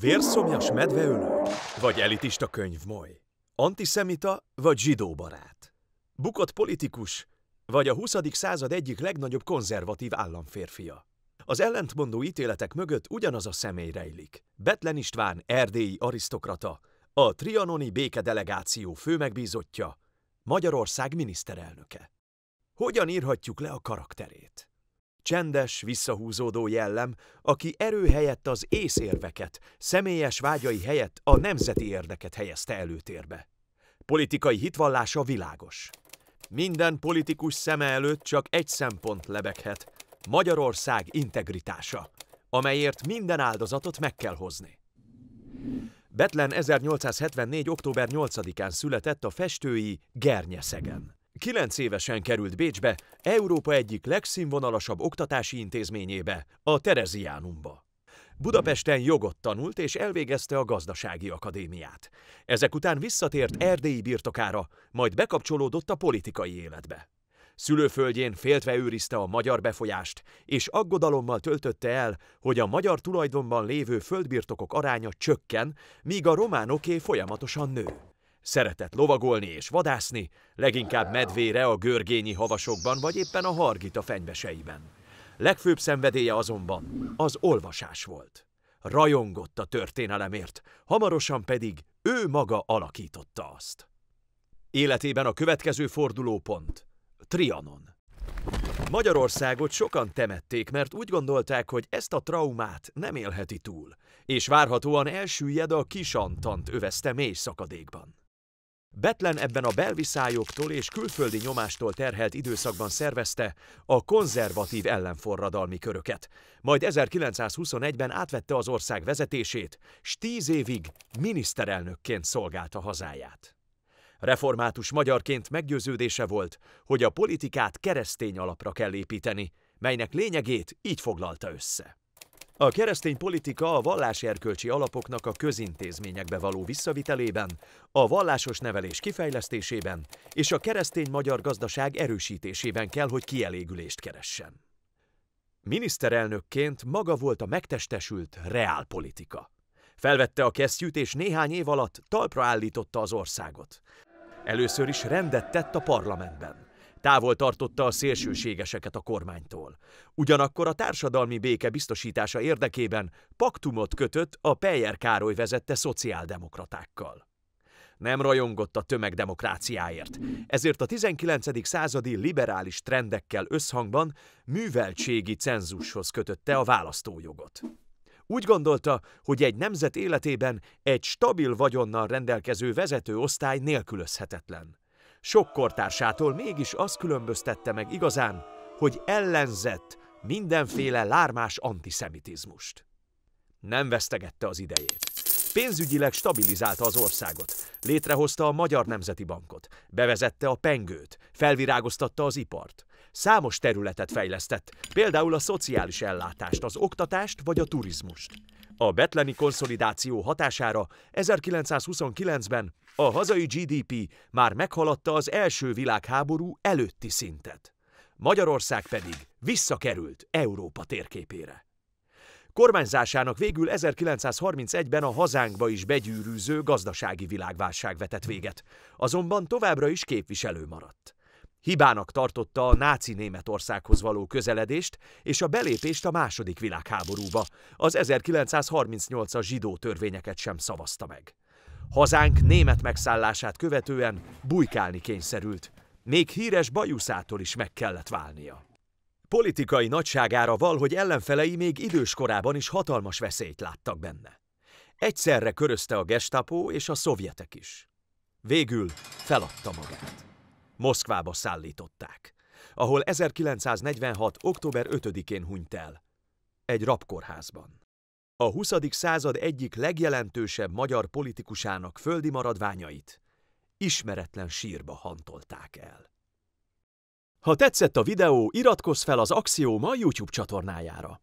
Vérszomjas medveölő, vagy elitista könyvmoly? Antiszemita, vagy zsidóbarát? Bukott politikus, vagy a 20. század egyik legnagyobb konzervatív államférfia? Az ellentmondó ítéletek mögött ugyanaz a személy rejlik. Bethlen István erdélyi arisztokrata, a trianoni békedelegáció főmegbízottja, Magyarország miniszterelnöke. Hogyan írhatjuk le a karakterét? Csendes, visszahúzódó jellem, aki erő helyett az észérveket, személyes vágyai helyett a nemzeti érdeket helyezte előtérbe. Politikai hitvallása világos. Minden politikus szeme előtt csak egy szempont lebeghet: Magyarország integritása, amelyért minden áldozatot meg kell hozni. Bethlen 1874. október 8-án született a festői Gernyeszegen. 9 évesen került Bécsbe, Európa egyik legszínvonalasabb oktatási intézményébe, a Tereziánumba. Budapesten jogot tanult és elvégezte a Gazdasági Akadémiát. Ezek után visszatért erdélyi birtokára, majd bekapcsolódott a politikai életbe. Szülőföldjén féltve őrizte a magyar befolyást, és aggodalommal töltötte el, hogy a magyar tulajdonban lévő földbirtokok aránya csökken, míg a románoké folyamatosan nő. Szeretett lovagolni és vadászni, leginkább medvére a görgényi havasokban, vagy éppen a Hargita fenyveseiben. Legfőbb szenvedélye azonban az olvasás volt. Rajongott a történelemért, hamarosan pedig ő maga alakította azt. Életében a következő fordulópont: Trianon. Magyarországot sokan temették, mert úgy gondolták, hogy ezt a traumát nem élheti túl, és várhatóan elsüllyed a Kis-Antant övezte mély szakadékban. Bethlen ebben a belviszályoktól és külföldi nyomástól terhelt időszakban szervezte a konzervatív ellenforradalmi köröket, majd 1921-ben átvette az ország vezetését, s 10 évig miniszterelnökként szolgálta hazáját. Református magyarként meggyőződése volt, hogy a politikát keresztény alapra kell építeni, melynek lényegét így foglalta össze. A keresztény politika a valláserkölcsi alapoknak a közintézményekbe való visszavitelében, a vallásos nevelés kifejlesztésében és a keresztény magyar gazdaság erősítésében kell, hogy kielégülést keressen. Miniszterelnökként maga volt a megtestesült reálpolitika. Felvette a kesztyűt, és néhány év alatt talpra állította az országot. Először is rendet tett a parlamentben. Távol tartotta a szélsőségeseket a kormánytól. Ugyanakkor a társadalmi béke biztosítása érdekében paktumot kötött a Peyer Károly vezette szociáldemokratákkal. Nem rajongott a tömegdemokráciáért, ezért a 19. századi liberális trendekkel összhangban műveltségi cenzushoz kötötte a választójogot. Úgy gondolta, hogy egy nemzet életében egy stabil vagyonnal rendelkező vezetőosztály nélkülözhetetlen. Sok kortársától mégis azt különböztette meg igazán, hogy ellenzett mindenféle lármás antiszemitizmust. Nem vesztegette az idejét. Pénzügyileg stabilizálta az országot, létrehozta a Magyar Nemzeti Bankot, bevezette a pengőt, felvirágoztatta az ipart. Számos területet fejlesztett, például a szociális ellátást, az oktatást vagy a turizmust. A bethleni konszolidáció hatására 1929-ben a hazai GDP már meghaladta az első világháború előtti szintet. Magyarország pedig visszakerült Európa térképére. Kormányzásának végül 1931-ben a hazánkba is begyűrűző gazdasági világválság vetett véget, azonban továbbra is képviselő maradt. Hibának tartotta a náci Németországhoz való közeledést és a belépést a második világháborúba, az 1938-as zsidó törvényeket sem szavazta meg. Hazánk német megszállását követően bujkálni kényszerült, még híres bajuszától is meg kellett válnia. Politikai nagyságára val, hogy ellenfelei még idős korában is hatalmas veszélyt láttak benne. Egyszerre körözte a Gestapo és a szovjetek is. Végül feladta magát. Moszkvába szállították, ahol 1946. október 5-én hunyt el, egy rabkórházban. A 20. század egyik legjelentősebb magyar politikusának földi maradványait ismeretlen sírba hantolták el. Ha tetszett a videó, iratkozz fel az Axioma YouTube csatornájára.